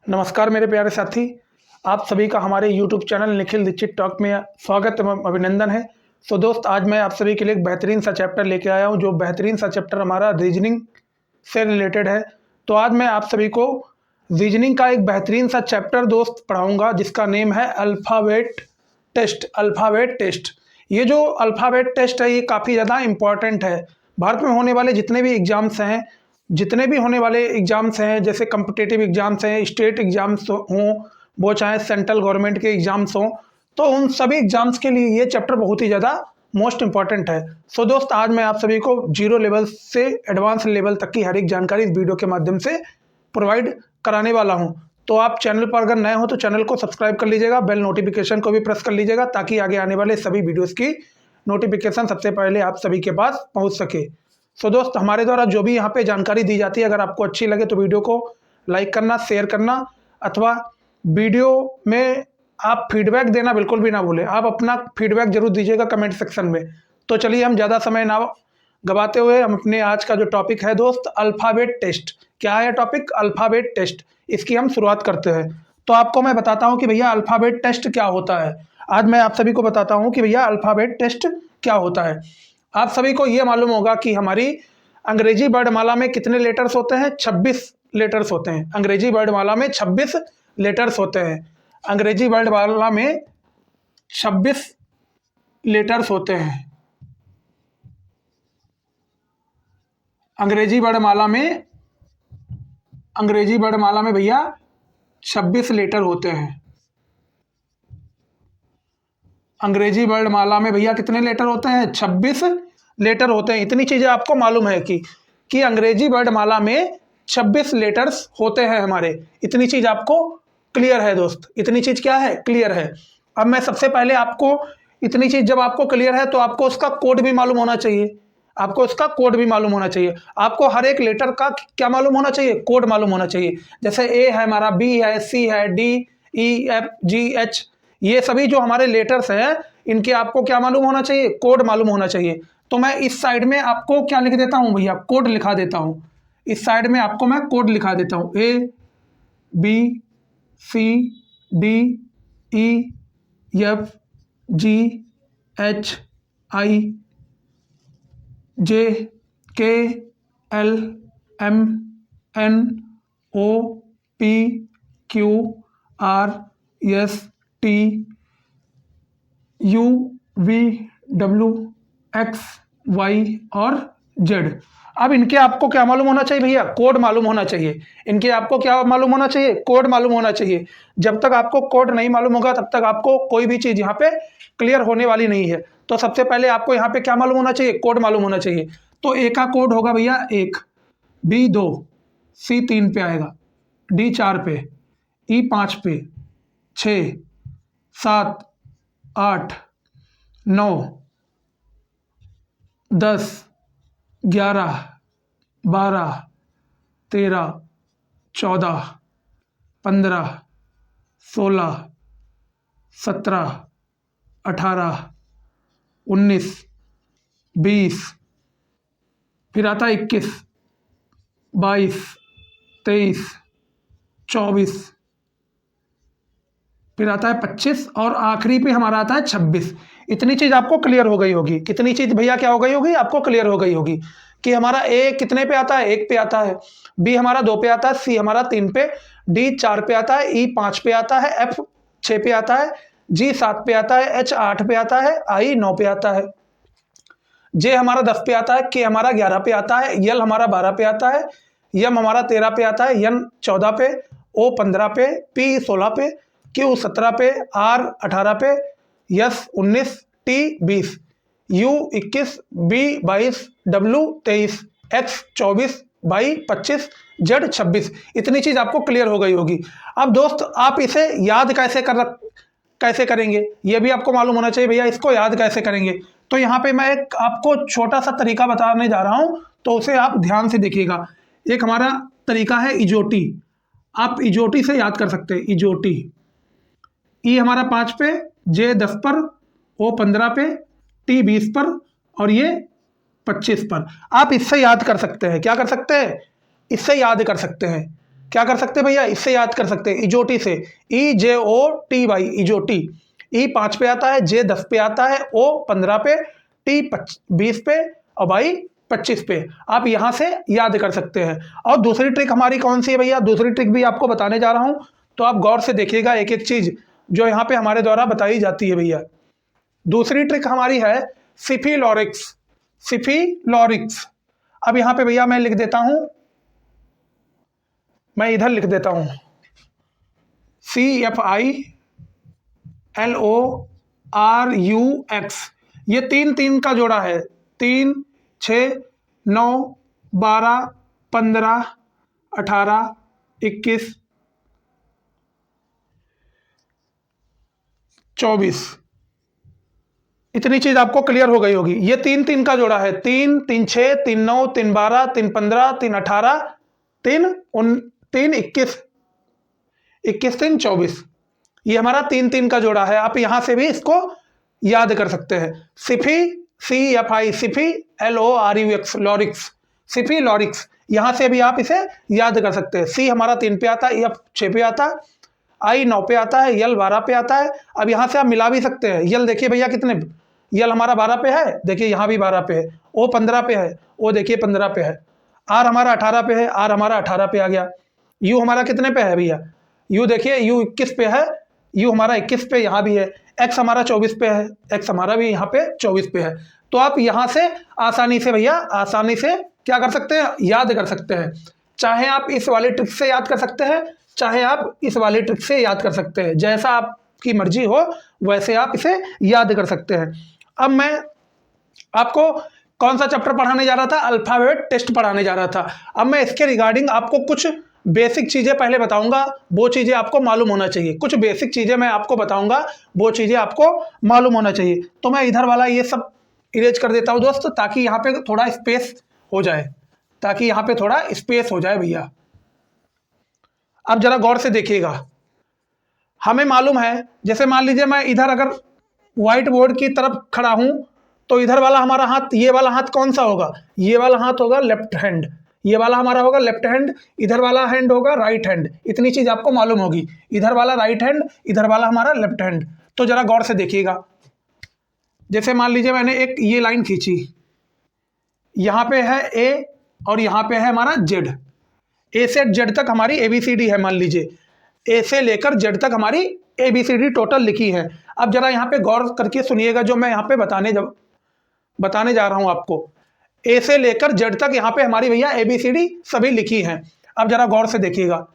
नमस्कार मेरे प्यारे साथी, आप सभी का हमारे YouTube channel Nikhil Dixit talk में स्वागत एवं अभिनंदन है। दोस्त आज मैं आप सभी के लिए एक बेहतरीन सा चैप्टर लेके आया हूँ, जो बेहतरीन सा चैप्टर हमारा रीजनिंग से रिलेटेड है। तो आज मैं आप सभी को रीजनिंग का एक बेहतरीन सा चैप्टर दोस्त पढ़ाऊँगा, जिसका नेम है अल्फ़ाबेट टेस्ट। अल्फ़ाबेट टेस्ट, ये जो अल्फ़ाबेट टेस्ट है ये काफ़ी ज़्यादा इम्पॉर्टेंट है। भारत में होने वाले जितने भी एग्ज़ाम्स हैं, जैसे कॉम्पिटिटिव एग्ज़ाम्स हैं, स्टेट एग्ज़ाम्स हों, वो चाहे सेंट्रल गवर्नमेंट के एग्ज़ाम्स हों, तो उन सभी एग्ज़ाम्स के लिए ये चैप्टर बहुत ही ज़्यादा मोस्ट इम्पॉर्टेंट है। दोस्त आज मैं आप सभी को जीरो लेवल से एडवांस लेवल तक की हर एक जानकारी इस वीडियो के माध्यम से प्रोवाइड कराने वाला हूँ। तो आप चैनल पर अगर नए हो तो चैनल को सब्सक्राइब कर लीजिएगा, बेल नोटिफिकेशन को भी प्रेस कर लीजिएगा, ताकि आगे आने वाले सभी वीडियोज़ की नोटिफिकेशन सबसे पहले आप सभी के पास पहुँच सके। दोस्त हमारे द्वारा जो भी यहाँ पे जानकारी दी जाती है, अगर आपको अच्छी लगे तो वीडियो को लाइक करना, शेयर करना, अथवा वीडियो में आप फीडबैक देना बिल्कुल भी ना भूलें। आप अपना फीडबैक जरूर दीजिएगा कमेंट सेक्शन में। तो चलिए हम ज़्यादा समय ना गवाते हुए हम अपने आज का जो टॉपिक है दोस्त, अल्फ़ाबेट टेस्ट। क्या है टॉपिक? Alphabet test. इसकी हम शुरुआत करते हैं। तो आपको मैं बताता हूँ कि भैया अल्फ़ाबेट टेस्ट क्या होता है। आज मैं आप सभी को बताता हूँ कि भैया अल्फ़ाबेट टेस्ट क्या होता है। आप सभी को ये मालूम होगा कि हमारी अंग्रेजी वर्णमाला में कितने लेटर्स होते हैं? 26 लेटर्स होते हैं। अंग्रेजी वर्णमाला में 26 लेटर्स होते हैं। अंग्रेजी वर्णमाला में 26 लेटर्स होते हैं। अंग्रेजी वर्णमाला में भैया 26 लेटर होते हैं। अंग्रेजी वर्णमाला में भैया कितने लेटर होते हैं? 26 लेटर होते हैं। इतनी चीज़ें आपको मालूम है कि अंग्रेजी वर्णमाला में 26 लेटर्स होते हैं हमारे। इतनी चीज़ आपको क्लियर है दोस्त? इतनी चीज़ क्या है? क्लियर है। अब मैं सबसे पहले आपको इतनी चीज़ जब आपको क्लियर है तो आपको उसका कोड भी मालूम होना चाहिए। आपको उसका कोड भी मालूम होना चाहिए। आपको हर एक लेटर का क्या मालूम होना चाहिए? कोड मालूम होना चाहिए। जैसे ए है हमारा, बी है, सी है, D, E, F, G, H, ये सभी जो हमारे लेटर्स हैं, इनके आपको क्या मालूम होना चाहिए? कोड मालूम होना चाहिए। तो मैं इस साइड में आपको क्या लिख देता हूँ भैया? कोड लिखा देता हूँ। इस साइड में आपको मैं कोड लिखा देता हूँ। A, B, C, D, E, F, G, H, I, J, K, L, M, N, O, P, Q, R, S, T, U, V, W, X, Y और जेड। अब इनके आपको क्या मालूम होना चाहिए भैया? कोड मालूम होना चाहिए। इनके आपको क्या मालूम होना चाहिए? कोड मालूम होना चाहिए। जब तक आपको कोड नहीं मालूम होगा तब तक आपको कोई भी चीज़ यहाँ पे क्लियर होने वाली नहीं है। तो सबसे पहले आपको यहाँ पे क्या मालूम होना चाहिए? कोड मालूम होना चाहिए। तो ए का कोड होगा भैया 1, बी 2, सी 3 पे आएगा, डी 4 पे, ई 5 पे, 6, 7, 8, 9, 10, 11, 12, 13, 14, 15, 16, 17, 18, 19, 20, फिर आता है 21, 22, 23, 24, फिर आता है 25 और आखिरी पे हमारा आता है 26। इतनी चीज़ आपको क्लियर हो गई होगी। कितनी चीज़ भैया क्या हो गई होगी? आपको क्लियर हो गई होगी कि हमारा ए कितने पे आता है? 1 पे आता है, बी हमारा 2 पे आता है, सी हमारा 3 पे, डी 4 पे आता है, ई 5 पे आता है, एफ 6 पे आता है, जी 7 पे आता है, एच 8 पे आता है, आई 9 पे आता है, जे हमारा 10 पे आता है, के हमारा 11 पे आता है, यल हमारा 12 पे आता है, यम हमारा 13 पे आता है, यन 14 पे, ओ 15 पे, पी 16 पे, क्यू 17 पे, आर 18 पे, S 19, T 20, U 21, B 22, W 23, X 24, Y 25, Z 26। इतनी चीज़ आपको क्लियर हो गई होगी। अब दोस्त आप इसे याद कैसे करेंगे ये भी आपको मालूम होना चाहिए भैया। इसको याद कैसे करेंगे? तो यहाँ पे मैं एक आपको छोटा सा तरीका बताने जा रहा हूँ, तो उसे आप ध्यान से देखिएगा। एक हमारा तरीका है इजोटी। आप इजोटी से याद कर सकते हैं। इजोटी, ई हमारा 5 पे, जे 10 पर, ओ 15 पे, टी 20 पर और ये 25 पर। आप इससे याद कर सकते हैं। क्या कर सकते हैं? इससे याद कर सकते हैं। क्या कर सकते हैं भैया, इससे याद कर सकते हैं, इजोटी से, EJOTY, इजोटी। ई 5 पे आता है, जे 10 पे आता है, ओ 15 पे, टी 20 पे और भाई 25 पे। आप यहां से याद कर सकते हैं। और दूसरी ट्रिक हमारी कौन सी है भैया, दूसरी ट्रिक भी आपको बताने जा रहा हूं, तो आप गौर से देखिएगा एक एक चीज जो यहाँ पे हमारे द्वारा बताई जाती है भैया। दूसरी ट्रिक हमारी है सिफिलॉरिक्स, सिफिलॉरिक्स। अब यहाँ पे भैया मैं लिख देता हूं, मैं इधर लिख देता हूं, CFILORUX। ये 3 3 का जोड़ा है, 3 6 9 12 15 18 21 24। इतनी चीज आपको क्लियर हो गई होगी। ये 3 3 का जोड़ा है, 3 3 6 3 9 3 12 3 15 3 18 3 21 21 3 24। ये हमारा 3 3 का जोड़ा है। आप यहां से भी इसको याद कर सकते हैं। Sify, CFI, Sify, LORUX, लॉरिक्स, Sify लॉरिक्स। यहां से भी आप इसे याद कर सकते हैं। सी हमारा 3 पे आता है, F 6 पे आता है, आई 9 पे आता है, यल 12 पे आता है। अब यहां से आप मिला भी सकते हैं। यल देखिए भैया कितने, यल हमारा 12 पे है, देखिए यहां भी 12 पे है। ओ 15 पे है, ओ देखिए 15 पे है। आर हमारा 18 पे है, आर हमारा 18 पे आ गया। यू हमारा कितने पे है भैया, यू देखिए यू 21 पे है, यू हमारा 21 पे यहाँ भी है। एक्स हमारा 24 पे है, एक्स हमारा भी यहाँ पे 24 पे है। तो आप यहाँ से आसानी से भैया, आसानी से क्या कर सकते हैं, याद कर सकते हैं। चाहे आप इस वाले ट्रिक से याद कर सकते हैं, चाहे आप इस वाले ट्रिक से याद कर सकते हैं, जैसा आपकी मर्जी हो वैसे आप इसे याद कर सकते हैं। अब मैं आपको कौन सा चैप्टर पढ़ाने जा रहा था, अल्फाबेट टेस्ट पढ़ाने जा रहा था। अब मैं इसके रिगार्डिंग आपको कुछ बेसिक चीजें पहले बताऊंगा, वो चीजें आपको मालूम होना चाहिए। कुछ बेसिक चीजें मैं आपको बताऊंगा, वो चीजें आपको मालूम होना चाहिए। तो मैं इधर वाला ये सब इरेज कर देता हूं दोस्त, ताकि यहाँ पे थोड़ा स्पेस हो जाए, ताकि यहाँ पे थोड़ा स्पेस हो जाए भैया। अब जरा गौर से देखिएगा, हमें मालूम है, जैसे मान लीजिए मैं इधर अगर व्हाइट बोर्ड की तरफ खड़ा हूं, तो इधर वाला हमारा हाथ, ये वाला हाथ कौन सा होगा, ये वाला हाथ होगा लेफ्ट हैंड, ये वाला हमारा होगा लेफ्ट हैंड, इधर वाला हैंड होगा राइट हैंड। इतनी चीज आपको मालूम होगी, इधर वाला राइट हैंड, इधर वाला हमारा लेफ्ट हैंड। तो जरा गौर से देखिएगा, जैसे मान लीजिए मैंने एक ये लाइन खींची, यहां पे है ए और यहां पे है हमारा जेड। ए से जेड तक हमारी ABCD है, मान लीजिए ए से लेकर जेड तक हमारी ABCD टोटल लिखी है। अब जरा यहाँ पे गौर करके सुनिएगा, जो मैं यहाँ पे बताने जा रहा हूं आपको। ए से लेकर जेड तक यहाँ पे हमारी भैया ABCD सभी लिखी हैं। अब जरा गौर से देखिएगा,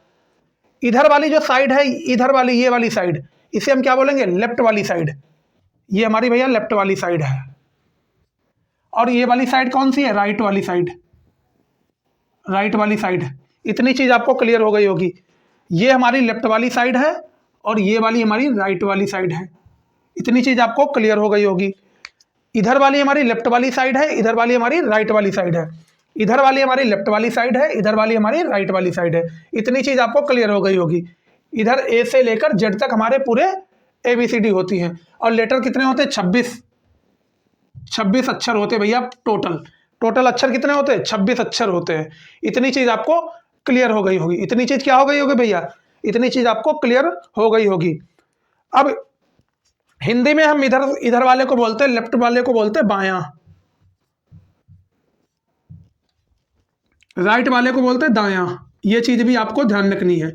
इधर वाली जो साइड है, इधर वाली ये वाली साइड, इसे हम क्या बोलेंगे, लेफ्ट वाली साइड। ये हमारी भैया लेफ्ट वाली साइड है। और ये वाली साइड कौन सी है, राइट वाली साइड, राइट वाली साइड। इतनी चीज आपको क्लियर हो गई होगी। ये हमारी लेफ्ट वाली साइड है और ये वाली हमारी राइट वाली साइड है। इतनी चीज आपको क्लियर हो गई होगी। इधर वाली हमारी लेफ्ट वाली साइड है, इधर वाली हमारी राइट वाली साइड है। इधर वाली हमारी लेफ्ट वाली साइड है, इधर वाली हमारी राइट वाली साइड है। इतनी चीज आपको क्लियर हो गई होगी। इधर ए से लेकर जेड तक हमारे पूरे ABCD होती हैं। और लेटर कितने होते हैं, 26 अक्षर होते हैं भैया टोटल अक्षर कितने होते हैं, 26 अक्षर होते हैं। इतनी चीज आपको क्लियर हो गई होगी। इतनी चीज क्या हो गई होगी भैया, इतनी चीज आपको क्लियर हो गई होगी। अब हिंदी में हम इधर वाले को बोलते हैं, लेफ्ट वाले को बोलते हैं बायां, राइट वाले को बोलते हैं दायां। ये चीज भी आपको ध्यान रखनी है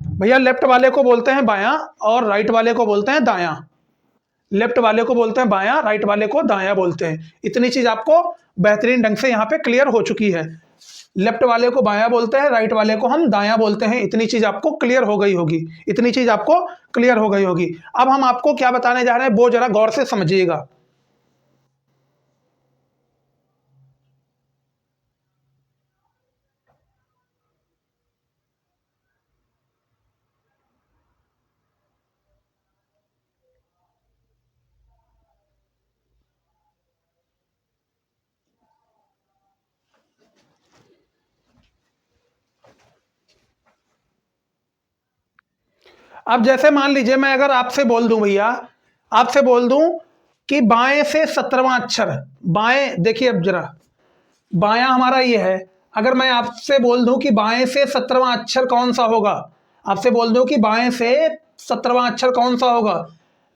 भैया। लेफ्ट वाले को बोलते हैं बायां और राइट वाले को बोलते हैं दायां। लेफ्ट वाले को बोलते हैं बायां, राइट वाले को दायां बोलते हैं। इतनी चीज आपको बेहतरीन ढंग से यहाँ पे क्लियर हो चुकी है। लेफ्ट वाले को बायां बोलते हैं, राइट वाले को हम दायां बोलते हैं। इतनी चीज आपको क्लियर हो गई होगी, इतनी चीज आपको क्लियर हो गई होगी। अब हम आपको क्या बताने जा रहे हैं वो जरा गौर से समझिएगा। अब जैसे मान लीजिए मैं अगर आपसे बोल दूं भैया, आपसे बोल दूं कि बाएं से 17वां अक्षर, बाएं देखिए, अब जरा बायां हमारा ये है अगर मैं आपसे बोल दूं कि बाएं से 17वां अक्षर कौन सा होगा, आपसे बोल दूं कि बाएं से 17वां अक्षर कौन सा होगा,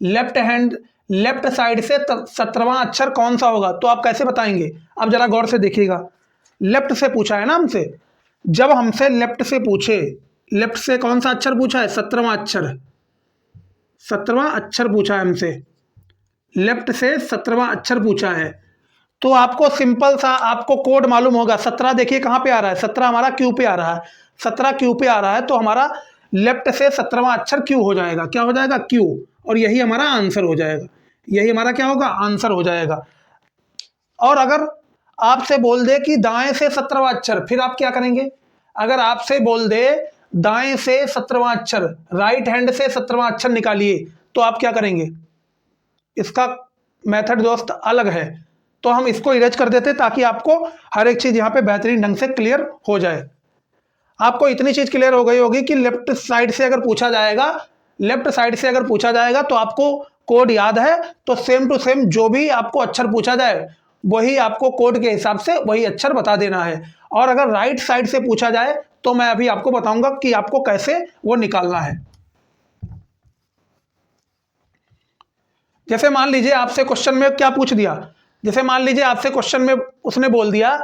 लेफ्ट साइड से 17वां अक्षर कौन सा होगा, तो आप कैसे बताएंगे? अब जरा गौर से देखिएगा, लेफ्ट से पूछा है ना हमसे, जब हमसे लेफ्ट से पूछे, लेफ्ट से कौन सा अक्षर पूछा है? 17वां अक्षर, 17वां अक्षर पूछा है हमसे, लेफ्ट से 17वां अक्षर पूछा है, तो आपको सिंपल सा आपको कोड मालूम होगा। 17 देखिए कहाँ पे आ रहा है, 17 हमारा क्यू पे आ रहा है, 17 क्यू पे आ रहा है, तो हमारा लेफ्ट से 17वां अक्षर क्यू हो जाएगा। क्या हो जाएगा? क्यू। और यही हमारा आंसर हो जाएगा, यही हमारा क्या होगा? आंसर हो जाएगा। और अगर आपसे बोल दे कि दाएं से 17वां अक्षर, फिर आप क्या करेंगे? अगर आपसे बोल दे दाएं से 17वां अक्षर, राइट हैंड से 17वां अक्षर निकालिए, तो आप क्या करेंगे? इसका मेथड दोस्त अलग है, तो हम इसको इरेज कर देते ताकि आपको हर एक चीज यहाँ पे बेहतरीन ढंग से क्लियर हो जाए। आपको इतनी चीज क्लियर हो गई होगी कि लेफ्ट साइड से अगर पूछा जाएगा, लेफ्ट साइड से अगर पूछा जाएगा तो आपको कोड याद है, तो सेम टू सेम जो भी आपको अक्षर पूछा जाए वही आपको कोड के हिसाब से वही अक्षर बता देना है। और अगर राइट साइड से पूछा जाए तो मैं अभी आपको बताऊंगा कि आपको कैसे वो निकालना है। जैसे मान लीजिए आपसे क्वेश्चन में क्या पूछ दिया, जैसे मान लीजिए आपसे क्वेश्चन में उसने बोल दिया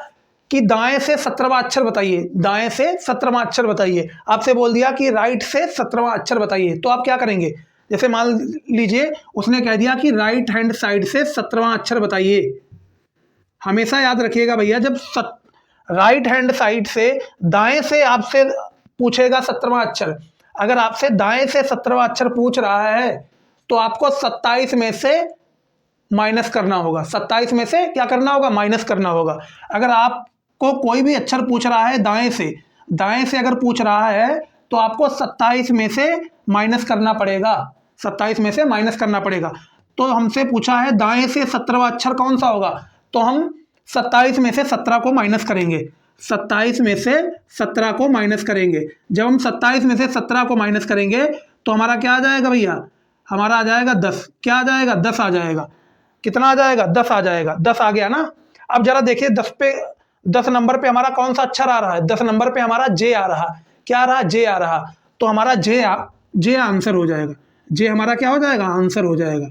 कि दाएं से 17वां अक्षर बताइए, दाएं से 17वां अक्षर बताइए। आपसे बोल दिया कि राइट से 17वां अक्षर बताइए, तो आप क्या करेंगे? जैसे मान लीजिए उसने कह दिया कि राइट हैंड साइड से 17वां अक्षर बताइए। हमेशा याद रखिएगा भैया, जब राइट हैंड साइड से दाएं से आपसे पूछेगा 17वां अक्षर, अगर आपसे दाएं से 17वां अक्षर पूछ रहा है तो आपको 27 में से माइनस करना होगा। 27 में से क्या करना होगा? माइनस करना होगा। अगर आपको कोई भी अक्षर पूछ रहा है दाएं से अगर पूछ रहा है तो आपको 27 में से माइनस करना पड़ेगा, 27 में से माइनस करना पड़ेगा। तो हमसे पूछा है दाएं से 17वां अक्षर कौन सा होगा, तो हम 27 में से 17 को माइनस करेंगे, 27 में से 17 को माइनस करेंगे। जब हम 27 में से 17 को माइनस करेंगे तो हमारा क्या आ जाएगा भैया? हमारा आ जाएगा 10। क्या आ जाएगा? 10 आ जाएगा। कितना आ जाएगा? 10 आ जाएगा। 10 आ गया ना। अब जरा देखिए 10 नंबर पे हमारा कौन सा अक्षर आ रहा है? 10 नंबर पे हमारा जे आ रहा। क्या आ रहा? जे आ रहा। तो हमारा जे आंसर हो जाएगा। जे हमारा क्या हो जाएगा? आंसर हो जाएगा।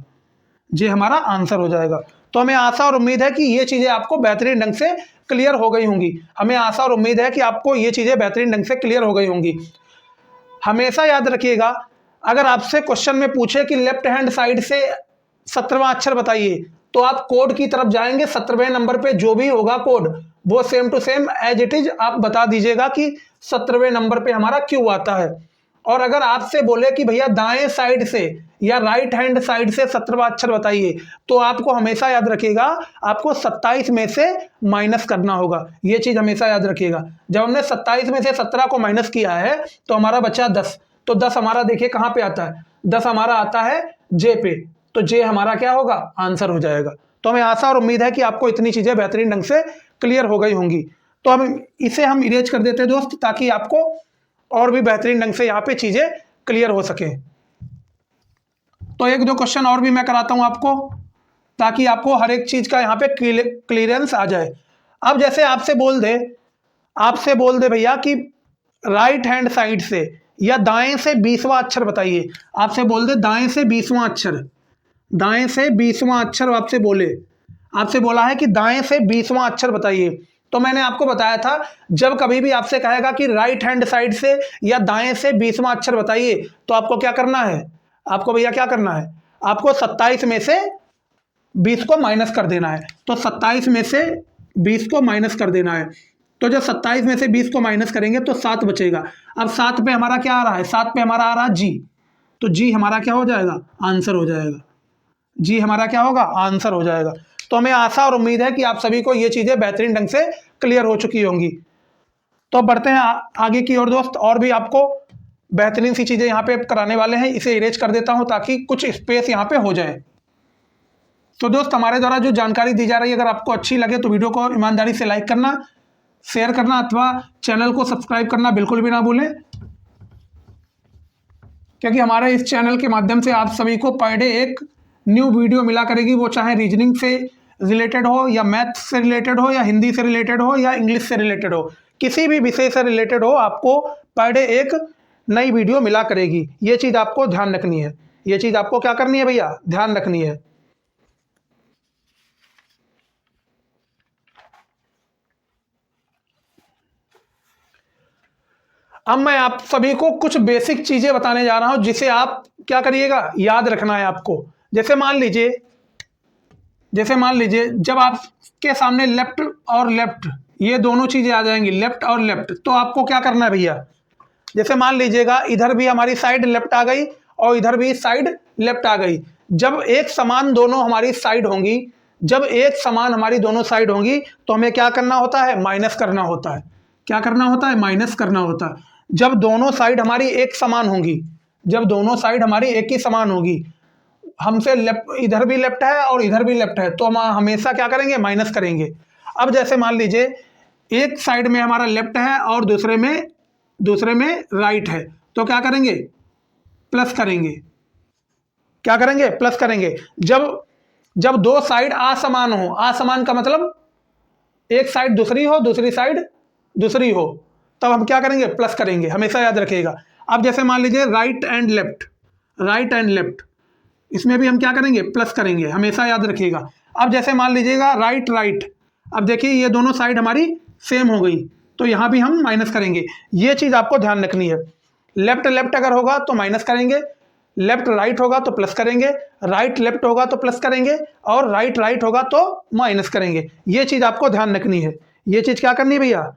जे हमारा आंसर हो जाएगा। तो हमें आशा और उम्मीद है कि ये चीज़ें आपको बेहतरीन ढंग से क्लियर हो गई होंगी। हमें आशा और उम्मीद है कि आपको ये चीज़ें बेहतरीन ढंग से क्लियर हो गई होंगी। हमेशा याद रखिएगा, अगर आपसे क्वेश्चन में पूछे कि लेफ्ट हैंड साइड से 17वां अक्षर बताइए, तो आप कोड की तरफ जाएंगे। 17वें नंबर पे जो भी होगा कोड, वो same to same as it is आप बता दीजिएगा कि 17वें नंबर पे हमारा क्यों आता है। और अगर आपसे बोले कि भैया दाएं साइड से या राइट हैंड साइड से 17वां अक्षर बताइए, तो आपको हमेशा याद रखिएगा आपको 27 में से माइनस करना होगा। ये चीज हमेशा याद रखिएगा। जब हमने 27 में से 17 को माइनस किया है तो हमारा बचा 10। तो 10 हमारा देखिए कहाँ पे आता है? 10 हमारा आता है जे पे। तो जे हमारा क्या होगा? आंसर हो जाएगा। तो हमें आशा और उम्मीद है कि आपको इतनी चीजें बेहतरीन ढंग से क्लियर हो गई होंगी। तो हम इरेज कर देते हैं दोस्त, ताकि आपको और भी बेहतरीन ढंग से यहाँ पे चीजें क्लियर हो सके। तो एक दो क्वेश्चन और भी मैं कराता हूं आपको, ताकि आपको हर एक चीज का यहाँ पे क्लियरेंस आ जाए। अब जैसे आपसे बोल दे भैया कि राइट हैंड साइड से या दाएं से 20वां अक्षर बताइए। आपसे बोल दे दाएं से 20वां अक्षर, दाएं से 20वां अक्षर आपसे बोला है कि दाएं से 20वां अक्षर बताइए। तो मैंने आपको बताया था, जब कभी भी आपसे कहेगा कि राइट हैंड साइड से या दाएं से 20वां अक्षर बताइए, तो आपको क्या करना है? आपको भैया क्या करना है? आपको 27 में से 20 को माइनस कर देना है। तो 27 में से 20 को माइनस कर देना है। तो जब 27 में से 20 को माइनस करेंगे तो 7 बचेगा। अब 7 पे हमारा क्या आ रहा है? 7 पे हमारा आ रहा है जी। तो जी हमारा क्या हो जाएगा? आंसर हो जाएगा। जी हमारा क्या होगा? आंसर हो जाएगा। तो हमें आशा और उम्मीद है कि आप सभी को ये चीज़ें बेहतरीन ढंग से क्लियर हो चुकी होंगी। तो बढ़ते हैं आगे की ओर दोस्त, और भी आपको बेहतरीन सी चीज़ें यहाँ पे कराने वाले हैं। इसे इरेज कर देता हूँ ताकि कुछ स्पेस यहाँ पे हो जाए। तो दोस्त, हमारे द्वारा जो जानकारी दी जा रही है, अगर आपको अच्छी लगे तो वीडियो को ईमानदारी से लाइक करना, शेयर करना अथवा चैनल को सब्सक्राइब करना बिल्कुल भी ना भूलें, क्योंकि हमारे इस चैनल के माध्यम से आप सभी को पर डे एक न्यू वीडियो मिला करेगी। वो चाहे रीजनिंग से रिलेटेड हो या मैथ से रिलेटेड हो या हिंदी से रिलेटेड हो या इंग्लिश से रिलेटेड हो, किसी भी विषय से रिलेटेड हो, आपको पर डे एक नई वीडियो मिला करेगी। ये चीज़ आपको ध्यान रखनी है, ये चीज़ आपको क्या करनी है भैया, ध्यान रखनी है। अब मैं आप सभी को कुछ बेसिक चीज़ें बताने जा रहा हूं जिसे आप क्या करिएगा, याद रखना है आपको। जैसे मान लीजिए जब आपके सामने लेफ्ट और लेफ्ट ये दोनों चीज़ें आ जाएंगी, लेफ्ट और लेफ्ट, तो आपको क्या करना है भैया। जैसे मान लीजिएगा इधर भी हमारी साइड लेफ्ट आ गई और इधर भी साइड लेफ्ट आ गई। जब एक समान दोनों हमारी साइड होंगी, जब एक समान हमारी दोनों साइड होंगी, तो हमें क्या करना होता है, माइनस करना होता है। क्या करना होता है, माइनस करना होता है। जब दोनों साइड हमारी एक समान होंगी, जब दोनों साइड हमारी एक ही समान होगी, हमसे लेफ्ट, इधर भी लेफ्ट है और इधर भी लेफ्ट है, तो हम हमेशा क्या करेंगे, माइनस करेंगे। अब जैसे मान लीजिए एक साइड में हमारा लेफ्ट है और दूसरे में राइट है, तो क्या करेंगे, प्लस करेंगे। क्या करेंगे, प्लस करेंगे। जब दो साइड असमान हो, असमान का मतलब एक साइड दूसरी हो, दूसरी साइड दूसरी हो, तब हम क्या करेंगे, प्लस करेंगे, हमेशा याद रखिएगा। अब जैसे मान लीजिए राइट एंड लेफ्ट, इसमें भी हम क्या करेंगे, प्लस करेंगे, हमेशा याद रखिएगा। अब जैसे मान लीजिएगा राइट, अब देखिए ये दोनों साइड हमारी सेम हो गई, तो यहाँ भी हम माइनस करेंगे। ये चीज़ आपको ध्यान रखनी है। लेफ्ट अगर होगा तो माइनस करेंगे, लेफ्ट राइट होगा तो प्लस करेंगे, राइट लेफ्ट होगा तो प्लस करेंगे, और राइट होगा तो माइनस करेंगे। ये चीज़ आपको ध्यान रखनी है। ये चीज़ क्या करनी है भैया,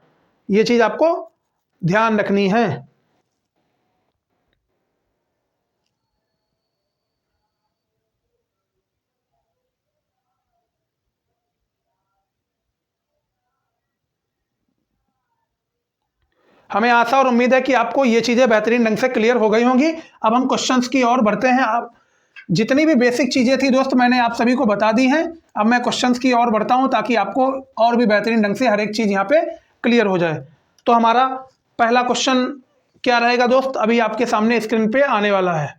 ये चीज़ आपको ध्यान रखनी है। हमें आशा और उम्मीद है कि आपको ये चीज़ें बेहतरीन ढंग से क्लियर हो गई होंगी। अब हम क्वेश्चंस की ओर बढ़ते हैं। अब जितनी भी बेसिक चीज़ें थी दोस्त, मैंने आप सभी को बता दी हैं। अब मैं क्वेश्चंस की ओर बढ़ता हूं ताकि आपको और भी बेहतरीन ढंग से हर एक चीज़ यहाँ पे क्लियर हो जाए। तो हमारा पहला क्वेश्चन क्या रहेगा दोस्त, अभी आपके सामने स्क्रीन पे आने वाला है।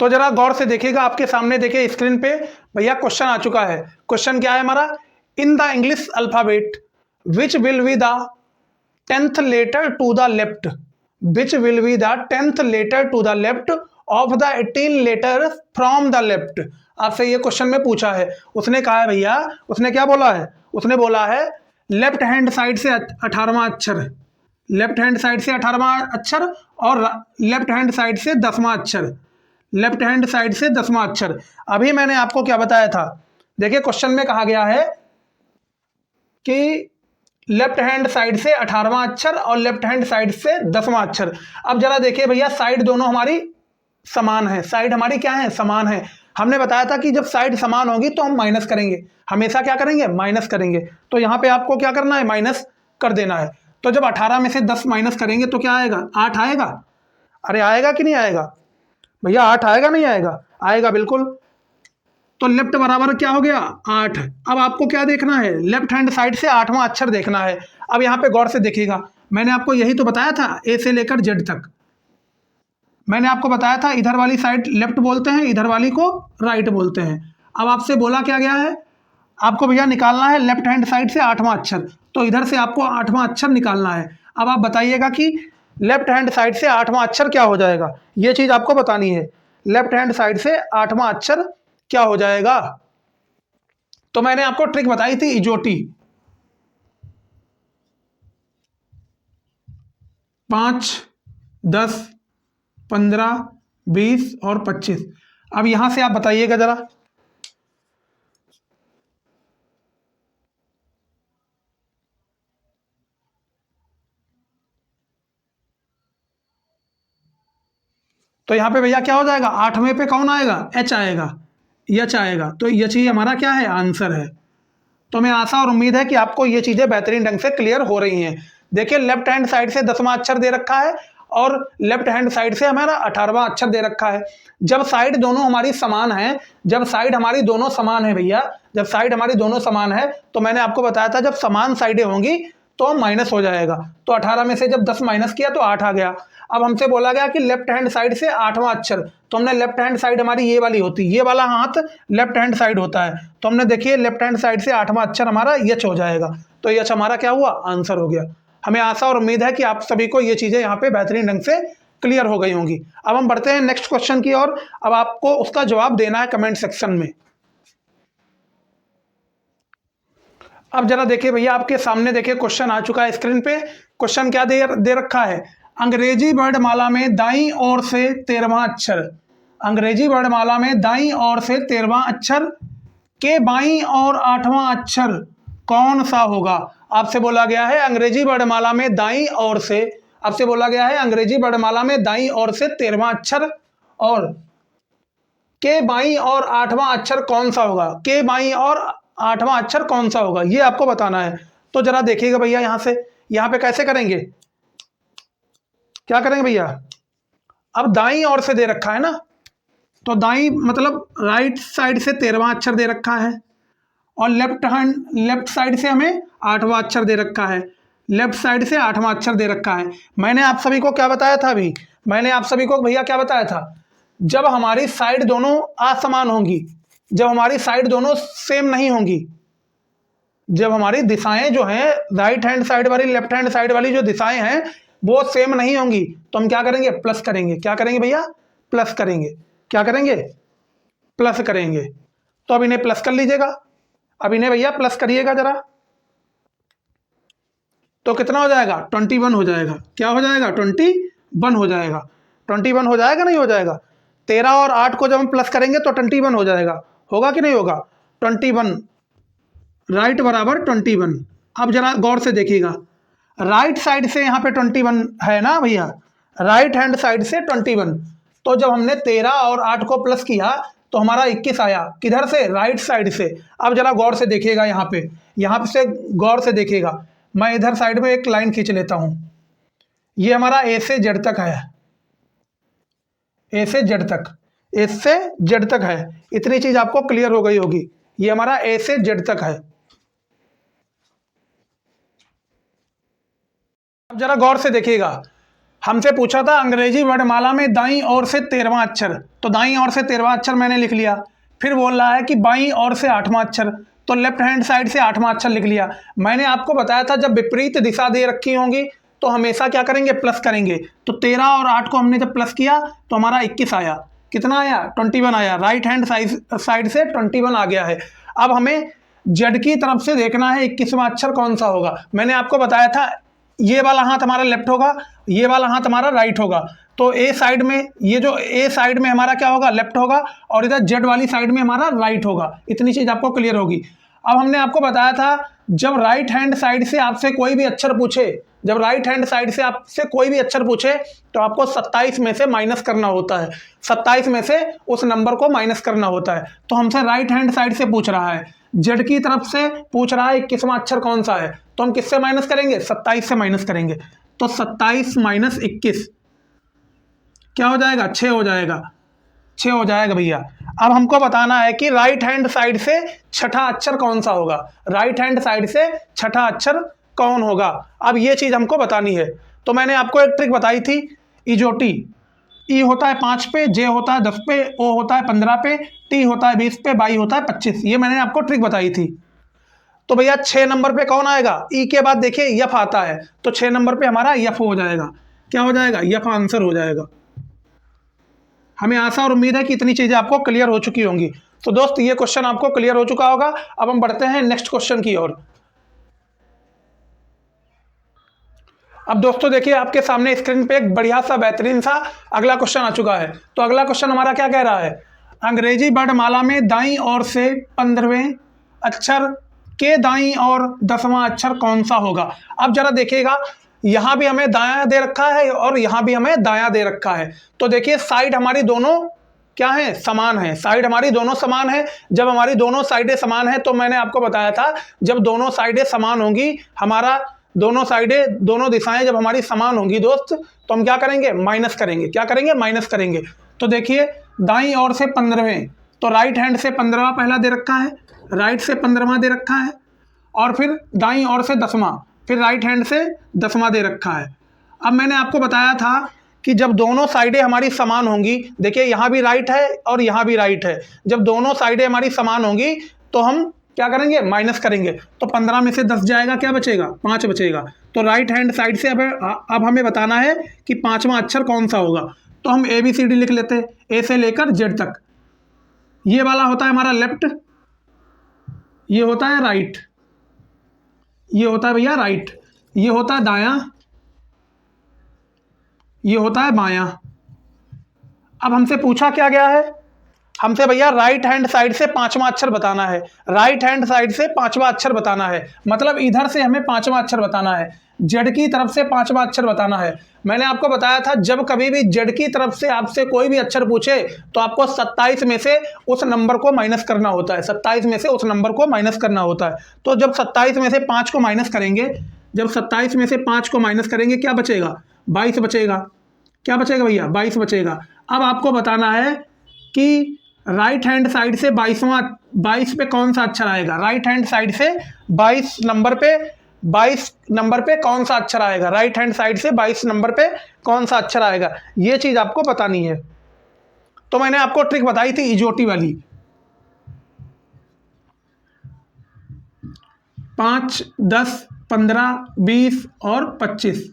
तो जरा गौर से देखिएगा, आपके सामने देखिए स्क्रीन पे भैया क्वेश्चन आ चुका है। क्वेश्चन क्या है हमारा, in the English alphabet which will be the 10th letter to the left, which will be the 10th letter to the left of the 18 letters from the left। आपसे ये question में पूछा है। उसने कहा है भैया, उसने क्या बोला है, उसने बोला है लेफ्ट हैंड साइड से 18वां अक्षर, लेफ्ट हैंड साइड से 18वां अक्षर और लेफ्ट हैंड साइड से 10वां अक्षर, लेफ्ट हैंड साइड से 10वां अक्षर। अभी मैंने आपको क्या बताया था, देखिए क्वेश्चन में कहा गया है कि लेफ्ट हैंड साइड से 18वां अक्षर और लेफ्ट हैंड साइड से 10वां अक्षर। अब जरा देखिए भैया, साइड दोनों हमारी समान है, साइड हमारी क्या है, समान है। हमने बताया था कि जब साइड समान होगी तो हम माइनस करेंगे, हमेशा क्या करेंगे, माइनस करेंगे। तो यहाँ पे आपको क्या करना है, माइनस कर देना है। तो जब 18 में से 10 माइनस करेंगे तो क्या आएगा, 8 आएगा। अरे आएगा कि नहीं आएगा भैया, 8 आएगा नहीं आएगा, आएगा बिल्कुल। तो लेफ्ट बराबर क्या हो गया, 8। अब आपको क्या देखना है, लेफ्ट हैंड साइड से 8वां अक्षर देखना है। अब यहाँ पे गौर से देखिएगा, मैंने आपको यही तो बताया था, ए से लेकर जेड तक मैंने आपको बताया था। इधर वाली साइड लेफ्ट बोलते हैं, इधर वाली को राइट बोलते हैं। अब आपसे बोला क्या गया है, आपको भैया निकालना है लेफ्ट हैंड साइड से 8वां अक्षर, तो इधर से आपको 8वां अक्षर निकालना है। अब आप बताइएगा कि लेफ्ट हैंड साइड से 8वां अक्षर क्या हो जाएगा, ये चीज़ आपको बतानी है। लेफ्ट हैंड साइड से 8वां अक्षर क्या हो जाएगा, तो मैंने आपको ट्रिक बताई थी, इजोटी। 5, 10, 15, 20 और 25। अब यहां से आप बताइएगा जरा, तो यहां पे भैया क्या हो जाएगा, 8वें पे कौन आएगा, एच आएगा, एच आएगा। तो ये चीज हमारा क्या है, आंसर है। तो मैं आशा और उम्मीद है कि आपको ये चीजें बेहतरीन ढंग से क्लियर हो रही हैं। देखिए लेफ्ट हैंड साइड से 10वां अक्षर दे रखा है और लेफ्ट हैंड साइड से हमारा 18वां अक्षर दे रखा है। जब साइड दोनों हमारी समान है, जब साइड हमारी दोनों समान है भैया, जब साइड हमारी दोनों समान है, तो मैंने आपको बताया था जब समान साइडें होंगी तो माइनस हो जाएगा। तो 18 में से जब 10 माइनस किया तो 8 आ गया। अब हमसे बोला गया कि लेफ्ट हैंड साइड से 8वां अक्षर, तो हमने लेफ्ट हैंड साइड हमारी ये वाली होती है, ये वाला हाथ लेफ्ट हैंड साइड होता है, तो हमने देखिए लेफ्ट हैंड साइड से 8वां अक्षर हमारा यच हो जाएगा। तो यच हमारा क्या हुआ, आंसर हो गया। हमें आशा और उम्मीद है कि आप सभी को ये चीज़ें यहाँ पे बेहतरीन ढंग से क्लियर हो गई होंगी। अब हम बढ़ते हैं नेक्स्ट क्वेश्चन की ओर। अब आपको उसका जवाब देना है कमेंट सेक्शन में। अब जरा देखिए भैया, आपके सामने देखिए क्वेश्चन आ चुका है स्क्रीन पे। क्वेश्चन क्या दे रखा है, अंग्रेजी वर्णमाला में दाईं ओर से 13वां अक्षर, अंग्रेजी वर्णमाला में दाईं ओर से 13वां अक्षर के बाईं और 8वां अक्षर कौन सा होगा। आपसे बोला गया है अंग्रेजी वर्णमाला में दाईं ओर से, आपसे बोला गया है अंग्रेजी वर्णमाला में दाईं ओर से 13वां अक्षर और के बाईं और 8वां अक्षर कौन सा होगा, के बाईं और 8वां अक्षर कौन सा होगा, ये आपको बताना है। तो जरा देखिएगा भैया, यहाँ पे कैसे करेंगे, क्या करेंगे भैया, अब दाईं ओर से दे रखा है ना, तो दाईं मतलब राइट साइड से 13वां अक्षर दे रखा है और लेफ्ट साइड से हमें 8वां अक्षर दे रखा है, लेफ्ट साइड से 8वां अक्षर दे रखा है। मैंने आप सभी को क्या बताया था अभी, मैंने आप सभी को भैया क्या बताया था, जब हमारी साइड दोनों असमान होंगी, जब हमारी साइड दोनों सेम नहीं होंगी, जब हमारी दिशाएं जो हैं राइट हैंड साइड वाली लेफ्ट हैंड साइड वाली जो दिशाएं हैं वो सेम नहीं होंगी, तो हम क्या करेंगे, प्लस करेंगे। क्या करेंगे भैया, प्लस करेंगे। क्या करेंगे, प्लस करेंगे। तो अब इन्हें प्लस कर लीजिएगा, अब इन्हें भैया प्लस करिएगा जरा, तो कितना हो जाएगा, 21 हो जाएगा। क्या हो जाएगा, 21 हो जाएगा। 21 हो जाएगा, नहीं हो जाएगा। 13 और 8 को जब हम प्लस करेंगे तो 21 हो जाएगा, होगा कि नहीं होगा। 21 राइट बराबर 21। अब जरा गौर से देखिएगा, राइट साइड से यहाँ पे 21 है ना भैया, राइट हैंड साइड से 21, तो जब हमने 13 और 8 को प्लस किया तो हमारा 21 आया, किधर से, राइट साइड से। अब जरा गौर से देखिएगा, यहाँ से गौर से देखिएगा, मैं इधर साइड में एक लाइन खींच लेता हूँ, ये हमारा ए से जेड तक है, ए से जेड तक, ए से जेड तक है। इतनी चीज आपको क्लियर हो गई होगी, ये हमारा ए से जेड तक है। अब जरा गौर से देखिएगा, हमसे पूछा था अंग्रेजी वर्णमाला में दाईं ओर से 13वां अक्षर, तो दाईं ओर से 13वां अक्षर मैंने लिख लिया। फिर बोल रहा है कि बाईं ओर से 8वां अक्षर, तो लेफ्ट हैंड साइड से 8वां अक्षर लिख लिया। मैंने आपको बताया था जब विपरीत दिशा दे रखी होंगी तो हमेशा क्या करेंगे, प्लस करेंगे। तो 13 और 8 को हमने जब प्लस किया तो हमारा 21 आया। कितना आया, 21 आया। राइट हैंड साइड से 21 आ गया है। अब हमें जेड की तरफ से देखना है 21वां अक्षर कौन सा होगा। मैंने आपको बताया था ये वाला हाथ हमारा लेफ्ट होगा, ये वाला हाथ हमारा राइट होगा, तो ए साइड में, ये जो ए साइड में हमारा क्या होगा, लेफ्ट होगा, और इधर जेड वाली साइड में हमारा राइट होगा। इतनी चीज आपको क्लियर होगी। अब हमने आपको बताया था जब राइट हैंड साइड से आपसे कोई भी अक्षर पूछे, जब राइट हैंड साइड से आपसे कोई भी अक्षर पूछे तो आपको 27 में से माइनस करना होता है, 27 में से उस नंबर को माइनस करना होता है। तो हमसे राइट हैंड साइड से पूछ रहा है, जेड की तरफ से पूछ रहा है 21वां अक्षर कौन सा है, तो हम किससे माइनस करेंगे, 27 से माइनस करेंगे। तो 27 माइनस 21 क्या हो जाएगा, 6 हो जाएगा, 6 हो जाएगा भैया। अब हमको बताना है कि राइट हैंड साइड से छठा अक्षर कौन सा होगा, राइट हैंड साइड से छठा अक्षर कौन होगा। अब ये चीज हमको बतानी है। तो मैंने आपको एक ट्रिक बताई थी, इजोटी। ई होता है 5 पे, जे होता है 10 पे, ओ होता है 15 पे, टी होता है 20 पे, बाई होता है 25। ये मैंने आपको ट्रिक बताई थी। तो भैया 6 नंबर पे कौन आएगा, ई के बाद देखिए यफ आता है, तो 6 नंबर पे हमारा यफ हो जाएगा। क्या हो जाएगा, यफ आंसर हो जाएगा। हमें आशा और उम्मीद है कि इतनी चीजें आपको क्लियर हो चुकी होंगी। तो दोस्त ये क्वेश्चन आपको क्लियर हो चुका होगा। अब हम बढ़ते हैं नेक्स्ट क्वेश्चन की ओर। अब दोस्तों देखिए आपके सामने स्क्रीन पे एक बढ़िया सा बेहतरीन सा अगला क्वेश्चन आ चुका है। तो अगला क्वेश्चन हमारा क्या कह रहा है, अंग्रेजी वर्णमाला में दाईं ओर से 15वें अक्षर के दाईं और 10वां अक्षर कौन सा होगा। अब जरा देखिएगा, यहां भी हमें दायां दे रखा है और यहां भी हमें दायां दे रखा है। तो देखिए साइड हमारी दोनों क्या है, समान है। साइड हमारी दोनों समान है। जब हमारी दोनों साइडें समान है तो मैंने आपको बताया था जब दोनों साइडें समान होंगी, हमारा दोनों साइडें, दोनों दिशाएं जब हमारी समान होंगी दोस्त, तो हम क्या करेंगे, माइनस करेंगे। क्या करेंगे, माइनस करेंगे। तो देखिए दाईं ओर से 15वें, तो राइट हैंड से 15वां पहला दे रखा है, राइट से 15वां दे रखा है, और फिर दाईं ओर से 10वां, फिर राइट हैंड से 10वां दे रखा है। अब मैंने आपको बताया था कि जब दोनों साइडें हमारी समान होंगी, देखिए यहाँ भी राइट है और यहाँ भी राइट है, जब दोनों साइडें हमारी समान होंगी तो हम क्या करेंगे, माइनस करेंगे। तो 15 में से 10 जाएगा, क्या बचेगा, 5 बचेगा। तो राइट हैंड साइड से अब हमें बताना है कि 5वां अक्षर कौन सा होगा। तो हम ABCD लिख लेते हैं, ए से लेकर जेड तक। ये वाला होता है हमारा लेफ्ट, ये होता है राइट, ये होता है भैया राइट, ये होता है दायां, ये होता है बायां। अब हमसे पूछा क्या गया है, हमसे भैया राइट हैंड साइड से 5वां अक्षर बताना है। राइट हैंड साइड से 5वां अक्षर बताना है, मतलब इधर से हमें 5वां अक्षर बताना है, जेड की तरफ से 5वां अक्षर बताना है। मैंने आपको बताया था जब कभी भी जेड की तरफ से आपसे कोई भी अक्षर पूछे तो आपको 27 में से उस नंबर को माइनस करना होता है, 27 में से उस नंबर को माइनस करना होता है। तो जब 27 में से 5 को माइनस करेंगे, जब 27 में से 5 को माइनस करेंगे क्या बचेगा, 22 बचेगा। क्या बचेगा भैया, 22 बचेगा। अब आपको बताना है कि राइट हैंड साइड से 22 पे कौन सा अक्षर आएगा, राइट हैंड साइड से 22 नंबर पे कौन सा अक्षर आएगा, राइट हैंड साइड से 22 नंबर पे कौन सा अक्षर आएगा, ये चीज आपको बतानी है। तो मैंने आपको ट्रिक बताई थी इजोटी वाली, 5, 10, 15, 20 और 25।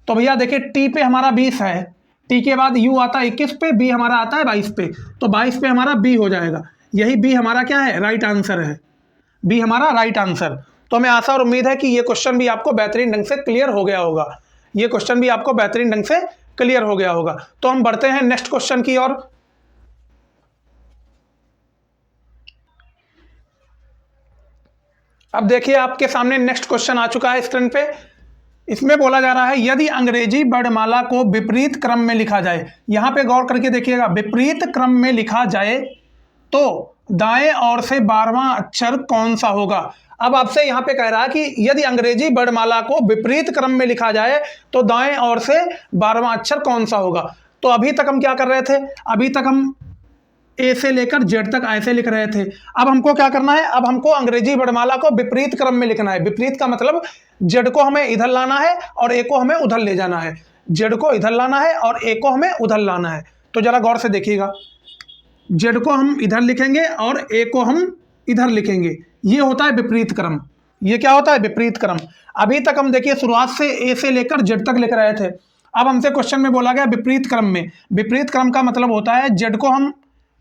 तो भैया देखिए टी पे हमारा 20 है, टी के बाद यू आता है 21 पे, बी हमारा आता है 22 पे, तो 22 पे हमारा बी हो जाएगा। यही बी हमारा क्या है, राइट आंसर है, बी हमारा राइट आंसर। तो हमें आशा और उम्मीद है कि ये क्वेश्चन भी आपको बेहतरीन ढंग से क्लियर हो गया होगा, ये क्वेश्चन भी आपको बेहतरीन ढंग से क्लियर हो गया होगा। तो हम बढ़ते हैं नेक्स्ट क्वेश्चन की ओर। अब देखिए आपके सामने नेक्स्ट क्वेश्चन आ चुका है स्क्रीन पे। इसमें बोला जा रहा है यदि अंग्रेजी वर्णमाला को विपरीत क्रम में लिखा जाए, यहां पे गौर करके देखिएगा, विपरीत क्रम में लिखा जाए तो दाएं ओर से 12वां अक्षर कौन सा होगा। अब आपसे यहां पे कह रहा है कि यदि अंग्रेजी वर्णमाला को विपरीत क्रम में लिखा जाए तो दाएं ओर से 12वां अक्षर कौन सा होगा। तो अभी तक हम क्या कर रहे थे, अभी तक हम ए से लेकर जेड तक ऐसे लिख रहे थे। अब हमको क्या करना है, अब हमको अंग्रेजी वर्णमाला को विपरीत क्रम में लिखना है। विपरीत का मतलब जेड को हमें इधर लाना है और ए को हमें उधर ले जाना है, जेड को इधर लाना है और ए को हमें उधर लाना है। तो जरा गौर से देखिएगा, जेड को हम इधर लिखेंगे और ए को हम इधर लिखेंगे, ये होता है विपरीत क्रम। ये क्या होता है, विपरीत क्रम। अभी तक हम देखिए शुरुआत से ए से लेकर जेड तक लिख रहे थे। अब हमसे क्वेश्चन में बोला गया विपरीत क्रम में। विपरीत क्रम का मतलब होता है जेड को हम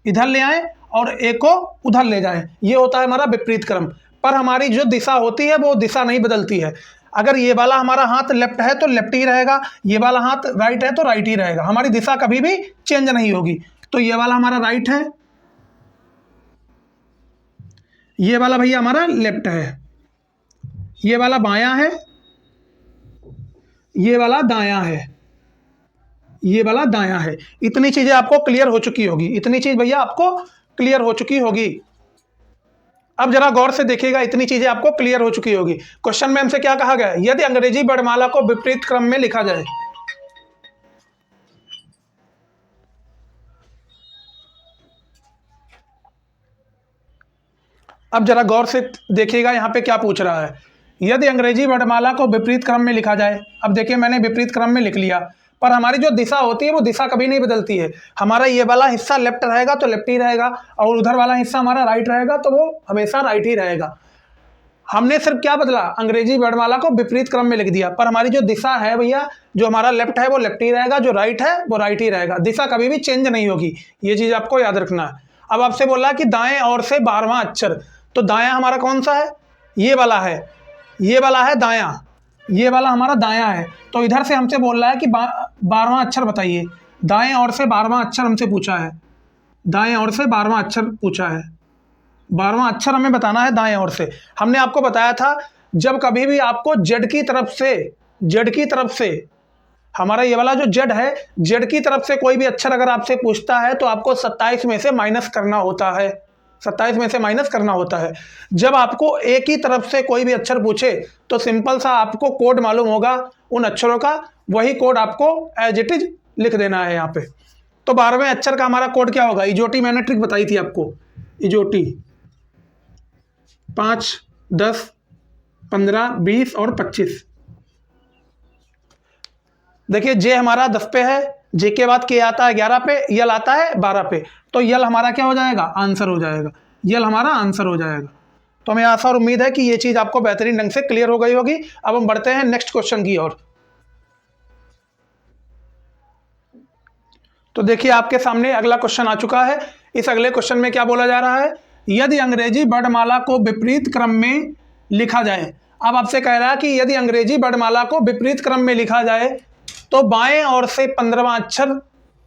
इधर ले आए और ए को उधर ले जाएं, ये होता है हमारा विपरीत क्रम। पर हमारी जो दिशा होती है वो दिशा नहीं बदलती है। अगर ये वाला हमारा हाथ लेफ्ट है तो लेफ्ट ही रहेगा, ये वाला हाथ राइट है तो राइट ही रहेगा, हमारी दिशा कभी भी चेंज नहीं होगी। तो ये वाला हमारा राइट है, ये वाला भैया हमारा लेफ्ट है, ये वाला बायां है, ये वाला दायां है, ये वाला दायां है। इतनी चीजें आपको क्लियर हो चुकी होगी, इतनी चीज भैया आपको क्लियर हो चुकी होगी। अब जरा गौर से देखिएगा, इतनी चीजें आपको क्लियर हो चुकी होगी। क्वेश्चन में हमसे क्या कहा गया, यदि अंग्रेजी वर्णमाला को विपरीत क्रम में लिखा जाए। अब जरा गौर से देखिएगा यहां पे क्या पूछ रहा है, यदि अंग्रेजी वर्णमाला को विपरीत क्रम में लिखा जाए। अब देखिए मैंने विपरीत क्रम में लिख लिया, पर हमारी जो दिशा होती है वो दिशा कभी नहीं बदलती है। हमारा ये वाला हिस्सा लेफ्ट रहेगा तो लेफ्ट ही रहेगा, और उधर वाला हिस्सा हमारा राइट रहेगा तो वो हमेशा राइट ही रहेगा। हमने सिर्फ क्या बदला, अंग्रेजी वर्णमाला को विपरीत क्रम में लिख दिया, पर हमारी जो दिशा है भैया, जो हमारा लेफ्ट है वो लेफ्ट ही रहेगा, जो राइट है वो राइट ही रहेगा, दिशा कभी भी चेंज नहीं होगी। ये चीज़ आपको याद रखना है। अब आपसे बोल रहा है कि दाएं ओर से 12वां अक्षर, तो दायां हमारा कौन सा है, ये वाला है, ये वाला है दायां, ये वाला हमारा दायां है। तो इधर से हमसे बोल रहा है कि 12वां अक्षर बताइए, दाएं ओर से 12वां अक्षर हमसे पूछा है, दाएं ओर से 12वां अक्षर पूछा है, 12वां अक्षर हमें बताना है दाएं ओर से। हमने आपको बताया था जब कभी भी आपको जेड की तरफ से हमारा ये वाला जो जेड है, जेड की तरफ से कोई भी अक्षर अगर आपसे पूछता है तो आपको 27 में से माइनस करना होता है, 27 में से माइनस करना होता है। जब आपको ए की तरफ से कोई भी अक्षर पूछे तो सिंपल सा आपको कोड मालूम होगा उन अक्षरों का, वही कोड आपको एज इट इज लिख देना है यहाँ पे। तो 12वें अक्षर का हमारा कोड क्या होगा, इजोटी मैंने ट्रिक बताई थी आपको, इजोटी 5, 10, 15, 20 और 25। देखिए जे हमारा 10 पे है, जे के बाद के आता है 11 पे, यल आता है 12 पे, तो यल हमारा क्या हो जाएगा, आंसर हो जाएगा, यल हमारा आंसर हो जाएगा। तो हमें आशा और उम्मीद है कि ये चीज़ आपको बेहतरीन ढंग से क्लियर हो गई होगी। अब हम बढ़ते हैं नेक्स्ट क्वेश्चन की ओर। तो देखिए आपके सामने अगला क्वेश्चन आ चुका है। इस अगले क्वेश्चन में क्या बोला जा रहा है, यदि अंग्रेजी वर्णमाला को विपरीत क्रम में लिखा जाए। अब आपसे कह रहा है कि यदि अंग्रेजी वर्णमाला को विपरीत क्रम में लिखा जाए तो बाएं ओर से 15वां अक्षर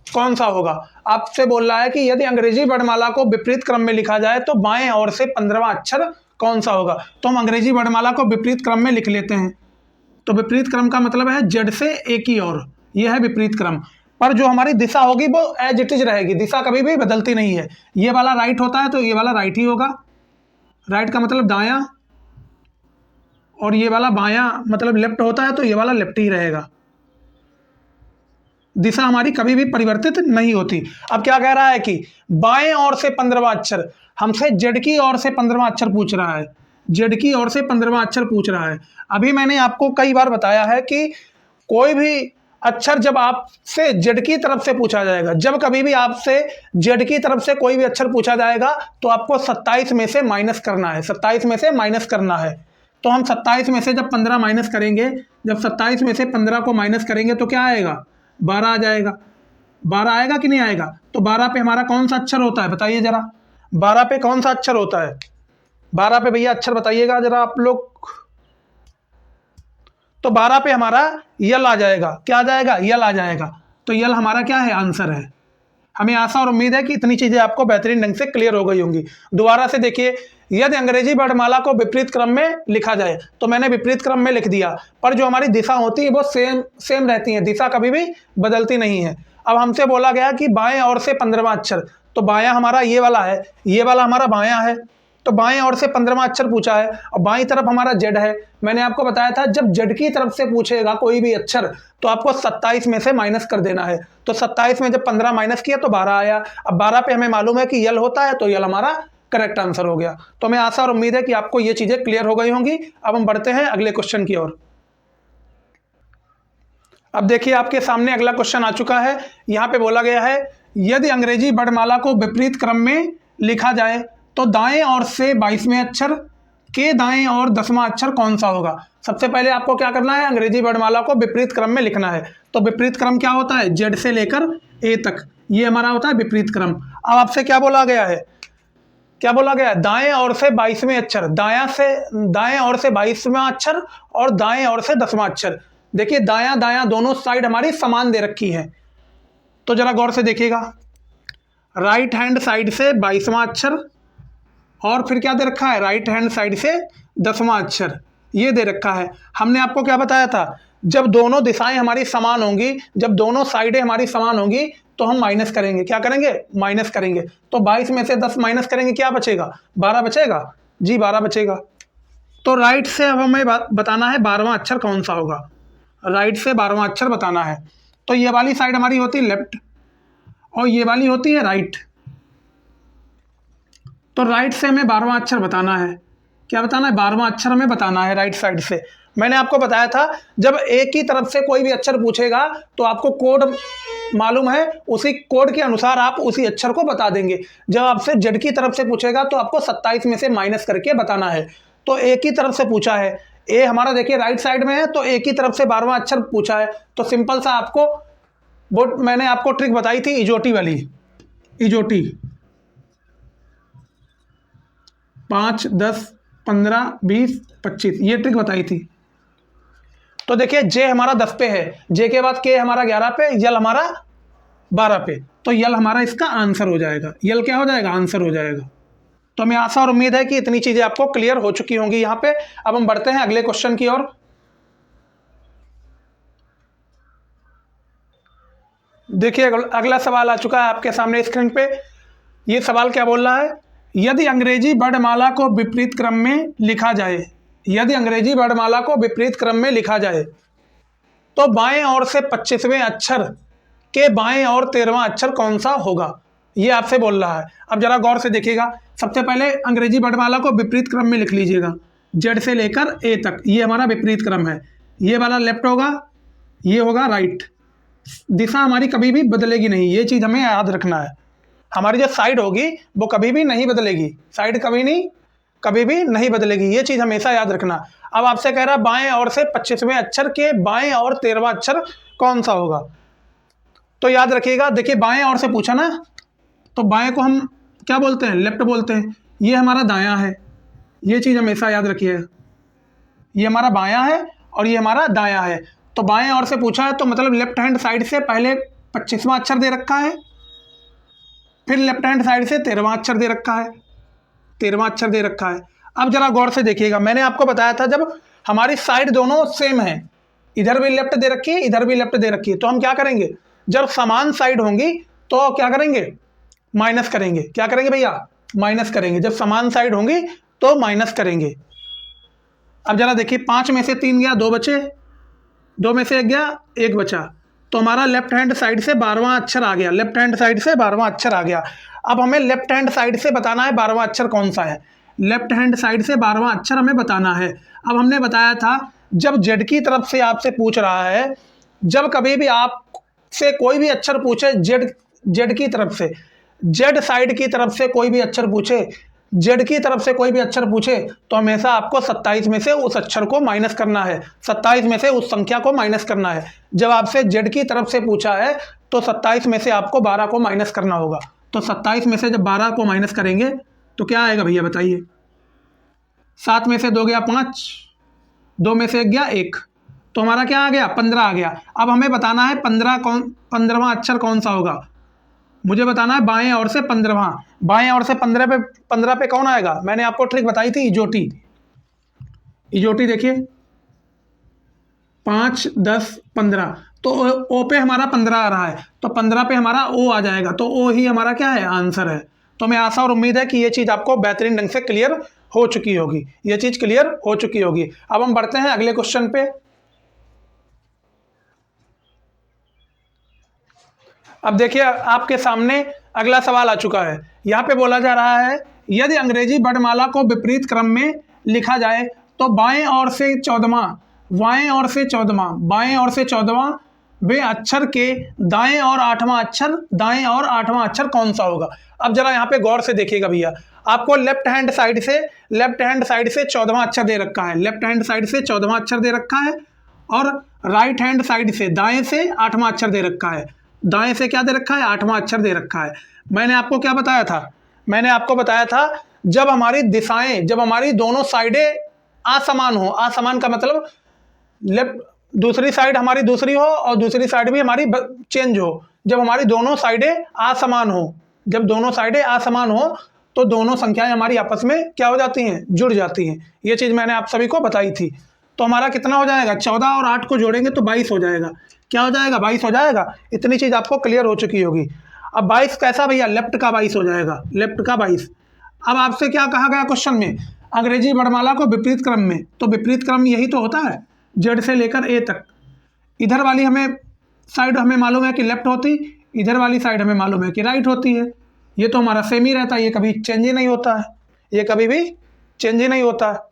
कौन सा होगा। आपसे बोल रहा है कि यदि अंग्रेजी वर्णमाला को विपरीत क्रम में लिखा जाए तो बाएं ओर से 15वां अक्षर कौन सा होगा। तो हम अंग्रेजी वर्णमाला को विपरीत क्रम में लिख लेते हैं। तो विपरीत क्रम का मतलब है जेड से ए की ओर, यह है विपरीत क्रम। पर जो हमारी दिशा होगी वो एज इट इज रहेगी, दिशा कभी भी बदलती नहीं है। ये वाला राइट होता है तो ये वाला राइट ही होगा, राइट का मतलब दायां, और ये वाला बायां मतलब लेफ्ट होता है तो ये वाला लेफ्ट ही रहेगा। दिशा हमारी कभी भी परिवर्तित नहीं होती। अब क्या कह रहा है कि बाएं ओर से 15वां अक्षर, हमसे जेड की ओर से 15वां अक्षर पूछ रहा है, जेड की ओर से 15वां अक्षर पूछ रहा है। अभी मैंने आपको कई बार बताया है कि कोई भी अक्षर जब आपसे जेड की तरफ से पूछा जाएगा, जब कभी भी आपसे जेड की तरफ से कोई भी अक्षर पूछा जाएगा तो आपको 27 में से माइनस करना है, 27 में से माइनस करना है। तो हम 27 में से जब 15 माइनस करेंगे, जब 27 में से 15 को माइनस करेंगे तो क्या आएगा, 12 आ जाएगा। 12 आएगा कि नहीं आएगा। तो 12 पे हमारा कौन सा अक्षर होता है बताइए जरा, 12 पे कौन सा अक्षर होता है, 12 पे भैया अक्षर बताइएगा जरा आप लोग। तो 12 पे हमारा यल आ जाएगा, क्या आ जाएगा, यल आ जाएगा। तो यल हमारा क्या है, आंसर है। हमें आशा और उम्मीद है कि इतनी चीजें आपको बेहतरीन ढंग से क्लियर हो गई होंगी। दोबारा से देखिए, यदि अंग्रेजी वर्णमाला को विपरीत क्रम में लिखा जाए, तो मैंने विपरीत क्रम में लिख दिया, पर जो हमारी दिशा होती है वो सेम रहती है, दिशा कभी भी बदलती नहीं है। अब हमसे बोला गया कि बाएं ओर से 15वां अक्षर, तो बायां हमारा ये वाला है, ये वाला हमारा बायां है, तो बाएं ओर से 15वां अक्षर पूछा है और बाईं तरफ हमारा जेड है। मैंने आपको बताया था जब जेड की तरफ से पूछेगा कोई भी अक्षर तो आपको 27 में से माइनस कर देना है। तो 27 में जब 15 माइनस किया तो 12 आया। अब 12 पे हमें मालूम है कि यल होता है तो यल हमारा करेक्ट आंसर हो गया। तो हमें आशा और उम्मीद है कि आपको ये चीजें क्लियर हो गई होंगी। अब हम बढ़ते हैं अगले क्वेश्चन की ओर। अब देखिए आपके सामने अगला क्वेश्चन आ चुका है। यहाँ पे बोला गया है यदि अंग्रेजी वर्णमाला को विपरीत क्रम में लिखा जाए तो दाएं ओर से 22वें अक्षर के दाएं और 10वां अक्षर कौन सा होगा। सबसे पहले आपको क्या करना है, अंग्रेजी वर्णमाला को विपरीत क्रम में लिखना है। तो विपरीत क्रम क्या होता है, जेड से लेकर ए तक, ये हमारा होता है विपरीत क्रम। अब आपसे क्या बोला गया है, क्या बोला गया है, दाएं ओर से 22वें अक्षर, दाएं ओर से 22वां अक्षर और दाएं ओर से 10वां अक्षर। देखिए दायां दायां दोनों साइड हमारी समान दे रखी है, तो जरा गौर से देखिएगा। राइट हैंड साइड से 22वां अक्षर और फिर क्या दे रखा है, राइट हैंड साइड से 10वां अक्षर, ये दे रखा है। हमने आपको क्या बताया था, जब दोनों दिशाएं हमारी समान होंगी, जब दोनों साइडें हमारी समान होंगी तो हम माइनस करेंगे, क्या करेंगे, माइनस करेंगे। तो 22 में से 10 माइनस करेंगे, क्या बचेगा, 12 बचेगा जी, 12 बचेगा। तो राइट से अब हमें बताना है 12वां अक्षर कौन सा होगा, राइट से 12वां अक्षर बताना है। तो ये वाली साइड हमारी होती है लेफ्ट और ये वाली होती है राइट। तो राइट से हमें 12वां अक्षर बताना है, क्या बताना है, 12वां अक्षर हमें बताना है राइट साइड से। मैंने आपको बताया था जब एक ही तरफ से कोई भी अक्षर पूछेगा तो आपको कोड मालूम है, उसी कोड के अनुसार आप उसी अक्षर को बता देंगे। जब आपसे जेड की तरफ से पूछेगा तो आपको 27 में से माइनस करके बताना है। तो एक ही तरफ से पूछा है, ए हमारा देखिए राइट साइड में है, तो एक ही तरफ से 12वां अक्षर पूछा है। तो सिंपल सा आपको वो मैंने आपको ट्रिक बताई थी इजोटी वाली, इजोटी 5, 10, 15, 20, 25, ये ट्रिक बताई थी। तो देखिए जे हमारा 10 पे है, जे के बाद के हमारा 11 पे, यल हमारा 12 पे, तो यल हमारा इसका आंसर हो जाएगा। यल क्या हो जाएगा, आंसर हो जाएगा। तो हमें आशा और उम्मीद है कि इतनी चीजें आपको क्लियर हो चुकी होंगी यहाँ पे। अब हम बढ़ते हैं अगले क्वेश्चन की ओर। देखिए अगला सवाल आ चुका है आपके सामने स्क्रीन पे। ये सवाल क्या बोल रहा है, यदि अंग्रेजी वर्णमाला को विपरीत क्रम में लिखा जाए, यदि अंग्रेजी वर्णमाला को विपरीत क्रम में लिखा जाए तो बाएं ओर से 25वें अक्षर के बाएं और 13वां अक्षर कौन सा होगा, ये आपसे बोल रहा है। अब जरा गौर से देखिएगा, सबसे पहले अंग्रेजी वर्णमाला को विपरीत क्रम में लिख लीजिएगा। जेड से लेकर ए तक, ये हमारा विपरीत क्रम है। ये वाला लेफ्ट होगा, ये होगा राइट। दिशा हमारी कभी भी बदलेगी नहीं, ये चीज़ हमें याद रखना है। हमारी जो साइड होगी वो कभी भी नहीं बदलेगी, साइड कभी भी नहीं बदलेगी, ये चीज़ हमेशा याद रखना। अब आपसे कह रहा है बाएं ओर से 25वें अक्षर के बाएं और 13वां अक्षर कौन सा होगा। तो याद रखिएगा, देखिए बाएं ओर से पूछा ना, तो बाएं को हम क्या बोलते हैं, लेफ्ट बोलते हैं। ये हमारा दायां है, ये चीज़ हमेशा याद रखिए। ये हमारा बायां है और ये हमारा दायां है। तो बाएं ओर से पूछा है तो मतलब लेफ्ट हैंड साइड से पहले 25वां अक्षर दे रखा है, फिर लेफ्ट हैंड साइड से 13वां अक्षर दे रखा है, 13वां अक्षर दे रखा है। अब जरा गौर से देखिएगा, मैंने आपको बताया था जब हमारी साइड दोनों सेम है, इधर भी लेफ्ट दे रखी है, इधर भी लेफ्ट दे रखी है, तो हम क्या करेंगे, जब समान साइड होंगी तो क्या करेंगे, माइनस करेंगे। क्या करेंगे भैया, माइनस करेंगे। जब समान साइड होंगी तो माइनस करेंगे। अब जरा देखिए, 5 में से 3 गया, 2 बचे, 2 में से 1 गया, 1 बचा, तो हमारा लेफ्ट हैंड साइड से 12वां अक्षर आ गया, लेफ्ट हैंड साइड से 12वां अक्षर आ गया। अब हमें लेफ्ट हैंड साइड से बताना है 12वां अक्षर कौन सा है, लेफ्ट हैंड साइड से 12वां अक्षर हमें बताना है। अब हमने बताया था जब जेड की तरफ से आपसे पूछ रहा है, जब कभी भी आपसे कोई भी अक्षर पूछे जेड की तरफ से, जेड साइड की तरफ से कोई भी अक्षर पूछे, जेड की तरफ से कोई भी अक्षर पूछे, तो हमेशा आपको 27 में से उस अक्षर को माइनस करना है, 27 में से उस संख्या को माइनस करना है। जब आपसे जेड की तरफ से पूछा है तो 27 में से आपको 12 को माइनस करना होगा। तो 27 में से जब 12 को माइनस करेंगे तो क्या आएगा भैया बताइए, 7 में से 2 गया 5, 2 में से 1 गया 1, तो हमारा क्या आ गया, 15 आ गया। अब हमें बताना है 15वां अक्षर कौन सा होगा, मुझे बताना है बाएं ओर से 15वां। बाएं ओर से 15 पे कौन आएगा, मैंने आपको ट्रिक बताई थी, इजोटी। इजोटी देखिए 5, 10, 15, तो ओ पे हमारा 15 आ रहा है, तो 15 पे हमारा ओ आ जाएगा, तो ओ ही हमारा क्या है, आंसर है। तो मैं आशा और उम्मीद है कि ये चीज़ आपको बेहतरीन ढंग से क्लियर हो चुकी होगी, ये चीज़ क्लियर हो चुकी होगी। अब हम बढ़ते हैं अगले क्वेश्चन पे। अब देखिए आपके सामने अगला सवाल आ चुका है। यहाँ पे बोला जा रहा है यदि अंग्रेजी वर्णमाला को विपरीत क्रम में लिखा जाए तो बाएं ओर से 14वां, बाएं ओर से 14वां, बाएं ओर से 14वां वे अक्षर के दाएं और 8वां अक्षर, दाएं और 8वां अक्षर कौन सा होगा। अब जरा यहाँ पे गौर से देखिएगा भैया, आपको लेफ्ट हैंड साइड से 14वां अक्षर दे रखा है, लेफ्ट हैंड साइड से 14वां अक्षर दे रखा है, और राइट हैंड साइड से दाएं से 8वां अक्षर दे रखा है। दाएं से क्या दे रखा है, 8वां अक्षर दे रखा है। मैंने आपको क्या बताया था, मैंने आपको बताया था जब हमारी दिशाएं, जब हमारी दोनों साइडें असमान हो, असमान का मतलब लेफ्ट दूसरी साइड हमारी दूसरी हो और दूसरी साइड भी हमारी चेंज हो, जब हमारी दोनों साइडें असमान हो, जब दोनों साइडें असमान हो तो दोनों संख्याएं हमारी आपस में क्या हो जाती हैं, जुड़ जाती हैं। ये चीज़ मैंने आप सभी को बताई थी। तो हमारा कितना हो जाएगा, 14 और 8 को जोड़ेंगे तो 22 हो जाएगा। क्या हो जाएगा, 22 हो जाएगा। इतनी चीज़ आपको क्लियर हो चुकी होगी। अब 22 कैसा भैया, लेफ्ट का 22 हो जाएगा, लेफ्ट का 22। अब आपसे क्या कहा गया क्वेश्चन में, अंग्रेजी वर्णमाला को विपरीत क्रम में, तो विपरीत क्रम यही तो होता है, जेड से लेकर ए तक। इधर वाली हमें साइड हमें मालूम है कि लेफ्ट होती, इधर वाली साइड हमें मालूम है कि राइट होती है। ये तो हमारा सेम ही रहता है, ये कभी चेंज ही नहीं होता है, ये कभी भी चेंज ही नहीं होता है।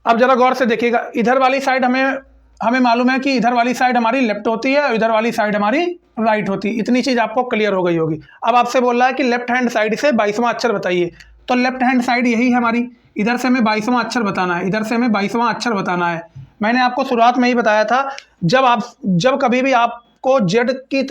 अब जरा गौर से देखिएगा, इधर वाली साइड हमें मालूम है कि इधर वाली साइड हमारी लेफ्ट होती है और इधर वाली साइड हमारी राइट होती है। इतनी चीज़ आपको क्लियर हो गई होगी। अब आपसे बोल रहा है कि लेफ्ट हैंड साइड से 22वां अक्षर बताइए, तो लेफ्ट हैंड साइड यही है हमारी, इधर से हमें 22वां अक्षर बताना है, इधर से हमें 22वां अक्षर बताना है। मैंने आपको शुरुआत में ही बताया था, जब कभी भी आपको जेड की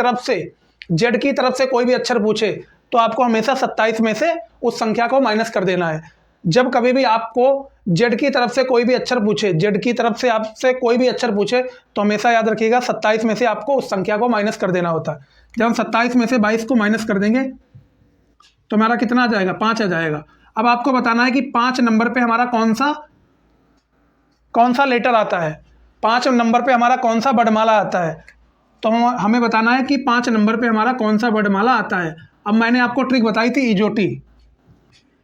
तरफ से कोई भी अक्षर पूछे तो आपको हमेशा 27 में से उस संख्या को माइनस कर देना है। जब कभी भी आपको जेड की तरफ से कोई भी अक्षर पूछे, जेड की तरफ से आपसे कोई भी अक्षर पूछे तो हमेशा याद रखिएगा 27 में से आपको उस संख्या को माइनस कर देना होता है। जब हम 27 में से 22 को माइनस कर देंगे तो हमारा कितना आ जाएगा, 5 आ जाएगा। अब आपको बताना है कि 5 नंबर पे हमारा कौन सा लेटर आता है, 5 नंबर पे हमारा कौन सा वर्णमाला आता है। तो हमें बताना है कि 5 नंबर पे हमारा कौन सा वर्णमाला आता है। अब मैंने आपको ट्रिक बताई थी,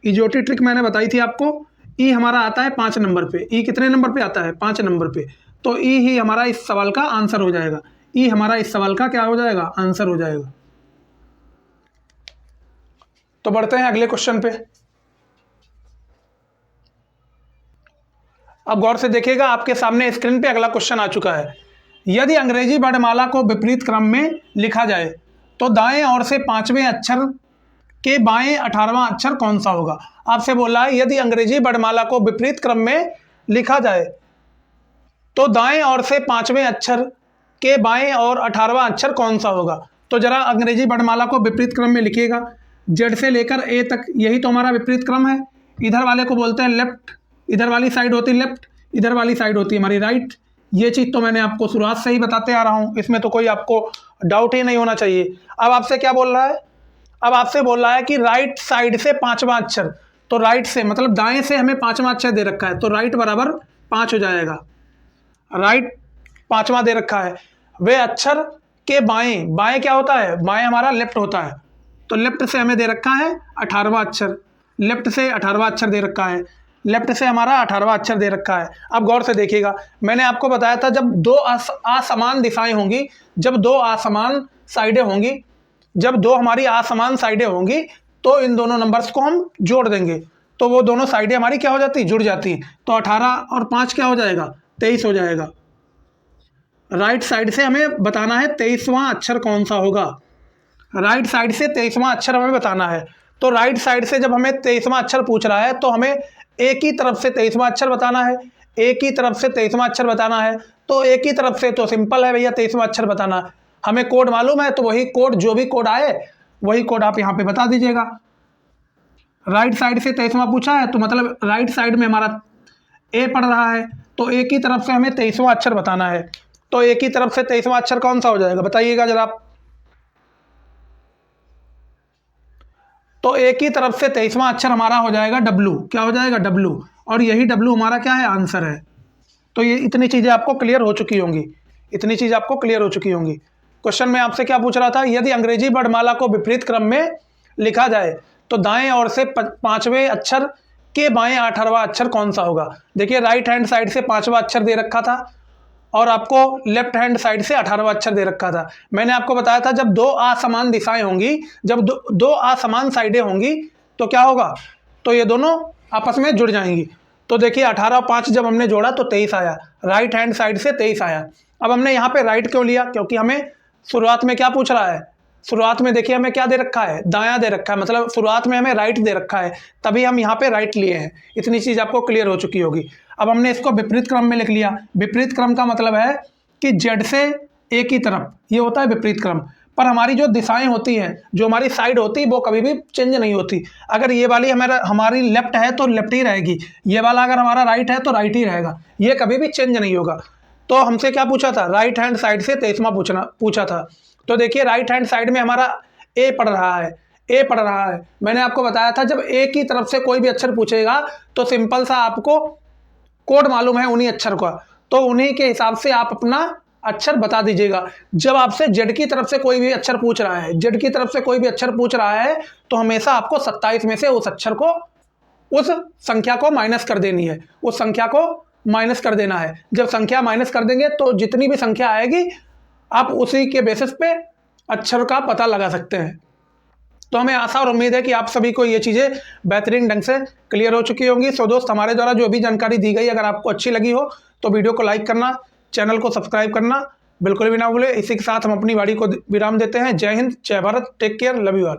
इजोटी ट्रिक मैंने बताई थी आपको। ई हमारा आता है 5 नंबर पे, ई कितने नंबर पे आता है, 5 नंबर पे, तो ई ही हमारा इस सवाल का आंसर हो जाएगा। ई हमारा इस सवाल का क्या हो जाएगा, आंसर हो जाएगा। तो बढ़ते हैं अगले क्वेश्चन पे। अब गौर से देखिएगा, आपके सामने स्क्रीन पे अगला क्वेश्चन आ चुका है। यदि अंग्रेजी वर्णमाला को विपरीत क्रम में लिखा जाए तो दाएं ओर से 5वें अक्षर के बाएं 18वां अक्षर कौन सा होगा। आपसे बोला है यदि अंग्रेजी वर्णमाला को विपरीत क्रम में लिखा जाए तो दाएं ओर से 5वें अक्षर के बाएं और 18वां अक्षर कौन सा होगा। तो जरा अंग्रेजी वर्णमाला को विपरीत क्रम में लिखिएगा, जेड से लेकर ए तक, यही तो हमारा विपरीत क्रम है। इधर वाले को बोलते हैं लेफ्ट, इधर वाली साइड होती है लेफ्ट, इधर वाली साइड होती है हमारी राइट। ये चीज़ तो मैंने आपको शुरुआत से ही बताते आ रहा हूँ, इसमें तो कोई आपको डाउट ही नहीं होना चाहिए। अब आपसे क्या बोल रहा है, अब आपसे बोल रहा है कि राइट साइड से 5वां अक्षर, तो राइट से मतलब दाएं से हमें 5वां अक्षर दे रखा है, तो राइट बराबर 5 हो जाएगा। राइट 5वां दे रखा है, वे अक्षर के बाएं, बाएं क्या होता है, बाएं हमारा लेफ्ट होता है, तो लेफ्ट से हमें दे रखा है 18वां अक्षर, लेफ्ट से 18वां अक्षर दे रखा है, लेफ्ट से हमारा 18वां अक्षर दे रखा है। अब गौर से देखिएगा, मैंने आपको बताया था जब दो असमान दिशाएं होंगी, जब दो असमान साइडें होंगी, जब दो हमारी असमान साइडें होंगी तो इन दोनों नंबर्स को हम जोड़ देंगे, तो वो दोनों साइडें हमारी क्या हो जाती, जुड़ जाती हैं। तो 18 और 5 क्या हो जाएगा, 23 हो जाएगा। राइट साइड से हमें बताना है 23वां अक्षर कौन सा होगा। राइट साइड से 23वां अक्षर हमें बताना है। तो राइट साइड से जब हमें 23वां अक्षर पूछ रहा है तो हमें एक ही तरफ से 23वां अक्षर बताना है, एक ही तरफ से 23वां अक्षर बताना है। तो एक ही तरफ से तो सिंपल है भैया, 23वां अक्षर बताना है। हमें कोड मालूम है, तो वही कोड, जो भी कोड आए वही कोड आप यहाँ पे बता दीजिएगा। राइट साइड से 23वां पूछा है तो मतलब राइट साइड में हमारा ए पड़ रहा है, तो एक ही तरफ से हमें 23वां अक्षर बताना है। तो एक ही तरफ से 23वां अक्षर कौन सा हो जाएगा, बताइएगा जरा आप। तो एक ही तरफ से 23वां अक्षर हमारा हो जाएगा डब्लू। क्या हो जाएगा, डब्लू। और यही डब्लू हमारा क्या है, आंसर है। तो ये इतनी चीज़ें आपको क्लियर हो चुकी होंगी, इतनी चीज़ आपको क्लियर हो चुकी होंगी। क्वेश्चन में आपसे क्या पूछ रहा था, यदि अंग्रेजी वर्णमाला को विपरीत क्रम में लिखा जाए तो दाएं ओर से 5वें अक्षर के बाएं 18वां अक्षर कौन सा होगा। देखिए राइट हैंड साइड से 5वां अक्षर दे रखा था और आपको लेफ्ट हैंड साइड से 18वां अक्षर दे रखा था। मैंने आपको बताया था जब दो असमान दिशाएं होंगी, जब दो असमान साइडें होंगी तो क्या होगा, तो ये दोनों आपस में जुड़ जाएंगी। तो देखिए 18 और 5 जब हमने जोड़ा तो 23 आया, राइट हैंड साइड से 23 आया। अब हमने यहाँ पे राइट क्यों लिया, क्योंकि हमें शुरुआत में क्या पूछ रहा है, शुरुआत में देखिए हमें क्या दे रखा है, दायां दे रखा है, मतलब शुरुआत में हमें राइट दे रखा है, तभी हम यहाँ पे राइट लिए हैं। इतनी चीज़ आपको क्लियर हो चुकी होगी। अब हमने इसको विपरीत क्रम में लिख लिया। विपरीत क्रम का मतलब है कि जेड से ए की तरफ, ये होता है विपरीत क्रम। पर हमारी जो दिशाएं होती हैं, जो हमारी साइड होती है, वो कभी भी चेंज नहीं होती। अगर ये वाली हमारी लेफ्ट है तो लेफ्ट ही रहेगी, ये वाला अगर हमारा राइट है तो राइट ही रहेगा, ये कभी भी चेंज नहीं होगा। तो हमसे क्या पूछा था, राइट हैंड साइड से 23वां पूछा था। तो देखिए राइट हैंड साइड में हमारा ए पढ़ रहा है, ए पढ़ रहा है। मैंने आपको बताया था जब ए की तरफ से कोई भी अक्षर पूछेगा तो सिंपल सा आपको कोड मालूम है उन्हीं अक्षर का, तो उन्हीं के हिसाब से आप अपना अक्षर बता दीजिएगा। जब आपसे जेड की तरफ से कोई भी अक्षर पूछ रहा है, जेड की तरफ से कोई भी अक्षर पूछ रहा है, तो हमेशा आपको 27 में से उस अक्षर को, उस संख्या को माइनस कर देनी है, उस संख्या को माइनस कर देना है। जब संख्या माइनस कर देंगे तो जितनी भी संख्या आएगी आप उसी के बेसिस पे अक्षर का पता लगा सकते हैं। तो हमें आशा और उम्मीद है कि आप सभी को ये चीज़ें बेहतरीन ढंग से क्लियर हो चुकी होंगी। सो दोस्त, हमारे द्वारा जो भी जानकारी दी गई अगर आपको अच्छी लगी हो तो वीडियो को लाइक करना, चैनल को सब्सक्राइब करना बिल्कुल भी ना भूलें। इसी के साथ हम अपनी वाणी को विराम देते हैं। Jai Hind, Jai Bharat, take care, love you all.